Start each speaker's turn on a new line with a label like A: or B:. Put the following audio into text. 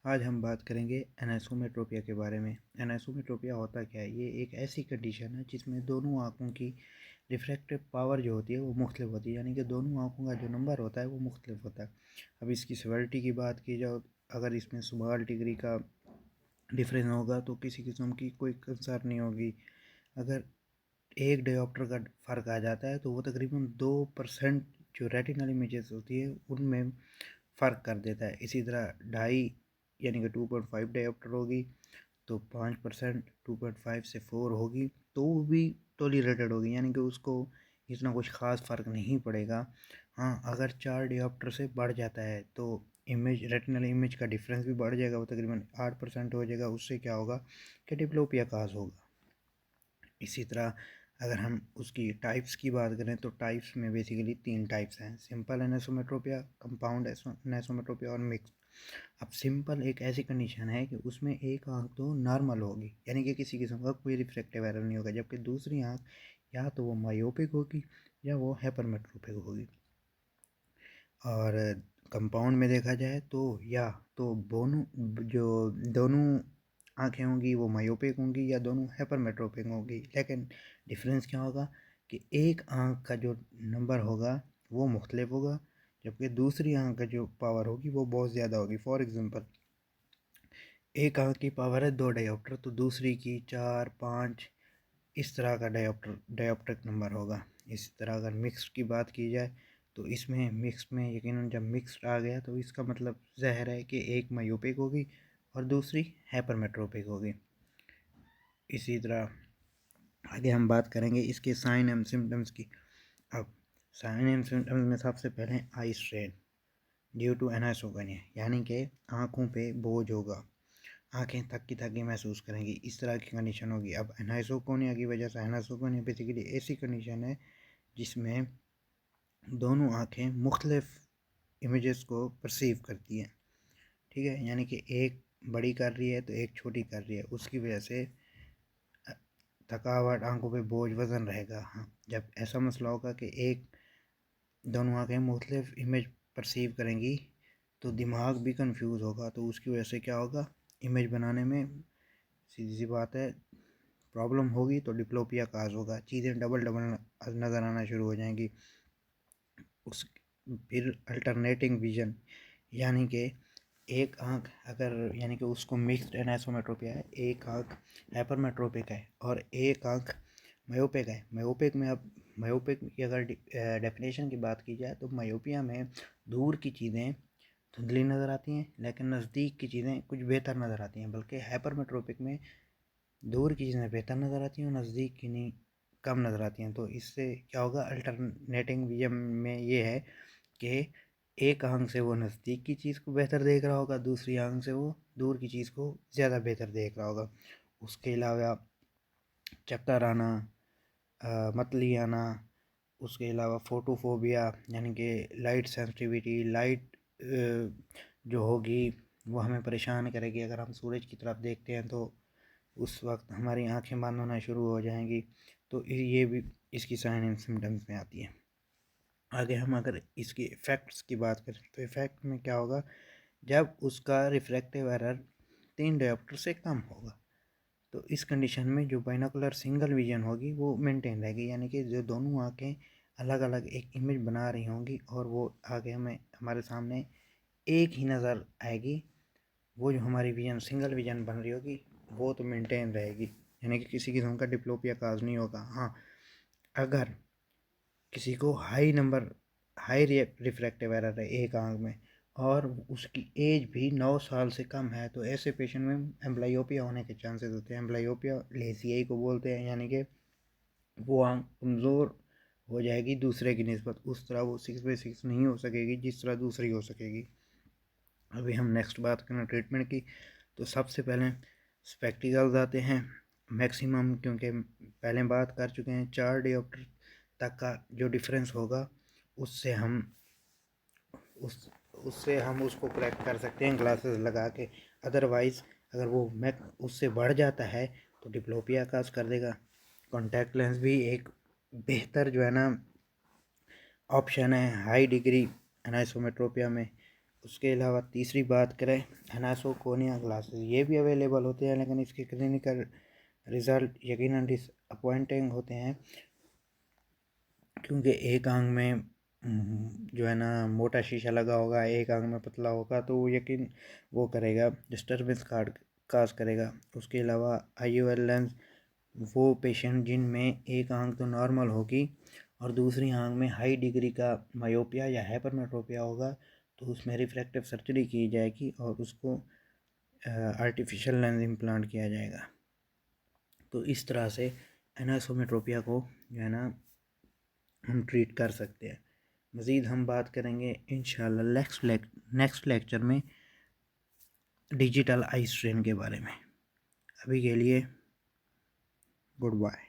A: आज हम बात करेंगे एनिसोमेट्रोपिया के बारे में। एनिसोमेट्रोपिया होता क्या है? ये एक ऐसी कंडीशन है जिसमें दोनों आँखों की रिफ्रैक्टिव पावर जो होती है वो मुख्तलिफ होती है, यानी कि दोनों आँखों का जो नंबर होता है वो मुख्तलिफ होता है। अब इसकी सेवरिटी की बात की जाए, अगर इसमें स्मॉल डिग्री का डिफरेंस होगा तो किसी किस्म की कोई कंसर्न नहीं होगी। अगर एक डायोप्टर का फ़र्क आ जाता है तो वो तकरीबन 2% जो रेटिनल इमेजेस होती है उनमें फ़र्क कर देता है। इसी तरह ढाई यानी कि 2.5 डायोप्टर होगी तो 5%, 2.5 से 4 होगी तो वो भी टॉलरेटेड होगी, यानी कि उसको इतना कुछ ख़ास फ़र्क नहीं पड़ेगा। हाँ, अगर 4 डायोप्टर से बढ़ जाता है तो इमेज रेटिनल इमेज का डिफरेंस भी बढ़ जाएगा, वो तकरीबन 8% हो जाएगा। उससे क्या होगा कि डिप्लोपिया काज होगा। इसी तरह अगर हम उसकी टाइप्स की बात करें तो टाइप्स में बेसिकली 3 टाइप्स हैं: सिंपल एनिसोमेट्रोपिया, कंपाउंड एनिसोमेट्रोपिया और मिक्स। अब सिंपल एक ऐसी कंडीशन है कि उसमें एक आँख तो नॉर्मल होगी, यानी कि किसी किस्म का कोई रिफ्रैक्टिव एरर नहीं होगा, जबकि दूसरी आँख या तो वो मायोपिक होगी या वो हाइपरमेट्रोपिक होगी। और कंपाउंड में देखा जाए तो या तो दोनों जो दोनों आँखें होंगी वो मायोपिक होंगी या दोनों हाइपरमेट्रोपिक होंगी, लेकिन डिफरेंस क्या होगा कि एक आँख का जो नंबर होगा वो मुख्तलिफ होगा, जबकि दूसरी आँख का जो पावर होगी वो बहुत ज़्यादा होगी। फॉर एग्ज़ाम्पल, एक आँख की पावर है 2 डायोप्टर तो दूसरी की 4, 5, इस तरह का डायोप्ट्रिक नंबर होगा। इसी तरह अगर मिक्स की बात की जाए तो इसमें मिक्स में यकीनन जब मिक्स्ड आ गया तो इसका मतलब ज़ाहिर है कि एक मायोपिक होगी और दूसरी हाइपरमेट्रोपिक होगी। इसी तरह आगे हम बात करेंगे इसके साइन एंड सिम्टम्स की। अब साइन एंड सिम्टम्स में सबसे पहले आई स्ट्रेन ड्यू टू एनासोगनिया, यानी कि आँखों पे बोझ होगा, आँखें थकी थकी महसूस करेंगी, इस तरह की कंडीशन होगी। अब एनासोकोनिया की वजह से, एनासोकोनिया बेसिकली ऐसी कंडीशन है जिसमें दोनों आँखें मुख्तलिफ इमेजेस को परसीव करती हैं, ठीक है, यानी कि एक बड़ी कर रही है तो एक छोटी कर रही है, उसकी वजह से थकावट, आंखों पे बोझ, वज़न रहेगा। हाँ, जब ऐसा मसला होगा कि एक दोनों आँखें मुख्तलिफ इमेज परसीव करेंगी तो दिमाग भी कंफ्यूज होगा, तो उसकी वजह से क्या होगा, इमेज बनाने में सीधी सी बात है प्रॉब्लम होगी, तो डिप्लोपिया काज होगा, चीज़ें डबल डबल नज़र आना शुरू हो जाएंगी। उस फिर अल्टरनेटिंग विजन, यानी कि एक आँख अगर, यानी कि उसको मिक्स्ड एनासोमेट्रोपिया है, एक आँख हाइपरमेट्रोपिक है और एक आँख मायोपिक है। मायोपिक में, अब मायोपिक की अगर डेफिनेशन की बात की जाए तो मायोपिया में दूर की चीज़ें धुंधली नज़र आती हैं लेकिन नज़दीक की चीज़ें कुछ बेहतर नज़र आती हैं, बल्कि हाइपरमेट्रोपिक में दूर की चीज़ें बेहतर नज़र आती हैं और नज़दीक की नहीं, कम नज़र आती हैं। तो इससे क्या होगा, अल्टरनेटिंग विजन में ये है कि एक आंख से वो नज़दीक की चीज़ को बेहतर देख रहा होगा, दूसरी आंख से वो दूर की चीज़ को ज़्यादा बेहतर देख रहा होगा। उसके अलावा चक्कर आना, मतली आना, उसके अलावा फोटोफोबिया, यानी कि लाइट सेंसिटिविटी, लाइट जो होगी वो हमें परेशान करेगी। अगर हम सूरज की तरफ देखते हैं तो उस वक्त हमारी आंखें बंद होना शुरू हो जाएंगी, तो ये भी इसकी साइन एंड सिम्टम्स में आती है। आगे हम अगर इसकी इफ़ेक्ट्स की बात करें तो इफ़ेक्ट में क्या होगा, जब उसका रिफ्रैक्टिव एरर 3 डायोप्टर से कम होगा तो इस कंडीशन में जो बाइनोकुलर सिंगल विजन होगी वो मेंटेन रहेगी, यानी कि जो दोनों आँखें अलग अलग एक इमेज बना रही होंगी और वो आगे हमें हमारे सामने एक ही नज़र आएगी, वो जो हमारी विजन सिंगल विजन बन रही होगी वो तो मेंटेन रहेगी, यानी कि किसी किस्म का डिप्लोपिया काज नहीं होगा। हाँ, अगर किसी को हाई रिफ्रैक्टिव एरर है एक आँख में और उसकी एज भी 9 साल से कम है तो ऐसे पेशेंट में एम्ब्लायोपिया होने के चांसेस होते हैं। एम्ब्लायोपिया लेज़ियाई को बोलते हैं, यानी कि वो आँख कमज़ोर हो जाएगी दूसरे की निस्बत, उस तरह वो 6/6 नहीं हो सकेगी जिस तरह दूसरी हो सकेगी। अभी हम नेक्स्ट बात करें ट्रीटमेंट की, तो सबसे पहले स्पेक्टिकल्स आते हैं मैक्सिमम, क्योंकि पहले बात कर चुके हैं 4 डायोप्टर तक का जो डिफरेंस होगा उससे हम उससे हम उसको करेक्ट कर सकते हैं ग्लासेस लगा के। अदरवाइज़ अगर वो मैक उससे बढ़ जाता है तो डिप्लोपिया काज कर देगा। कॉन्टैक्ट लेंस भी एक बेहतर जो है ना ऑप्शन है हाई डिग्री एनाइसोमेट्रोपिया में, उसके अलावा तीसरी बात करें एनासोकोनिया ग्लासेस, ये भी अवेलेबल होते हैं, लेकिन इसके क्लिनिकल रिज़ल्ट यकीनन डिसअपॉइंटिंग होते हैं, क्योंकि एक आंख में जो है ना मोटा शीशा लगा होगा, एक आंख में पतला होगा, तो वो करेगा डिस्टर्बेंस काज करेगा। उसके अलावा IOL लेंस, वो पेशेंट जिनमें एक आंख तो नॉर्मल होगी और दूसरी आंख में हाई डिग्री का मायोपिया या हाइपरमेट्रोपिया होगा, तो उसमें रिफ्रैक्टिव सर्जरी की जाएगी और उसको आर्टिफिशियल लेंस इम्प्लांट किया जाएगा। तो इस तरह से एनासोमेट्रोपिया को जो है ना हम ट्रीट कर सकते हैं। मज़ीद हम बात करेंगे इंशाल्लाह नेक्स्ट लेक्चर में डिजिटल आई स्ट्रेन के बारे में। अभी के लिए गुड बाय।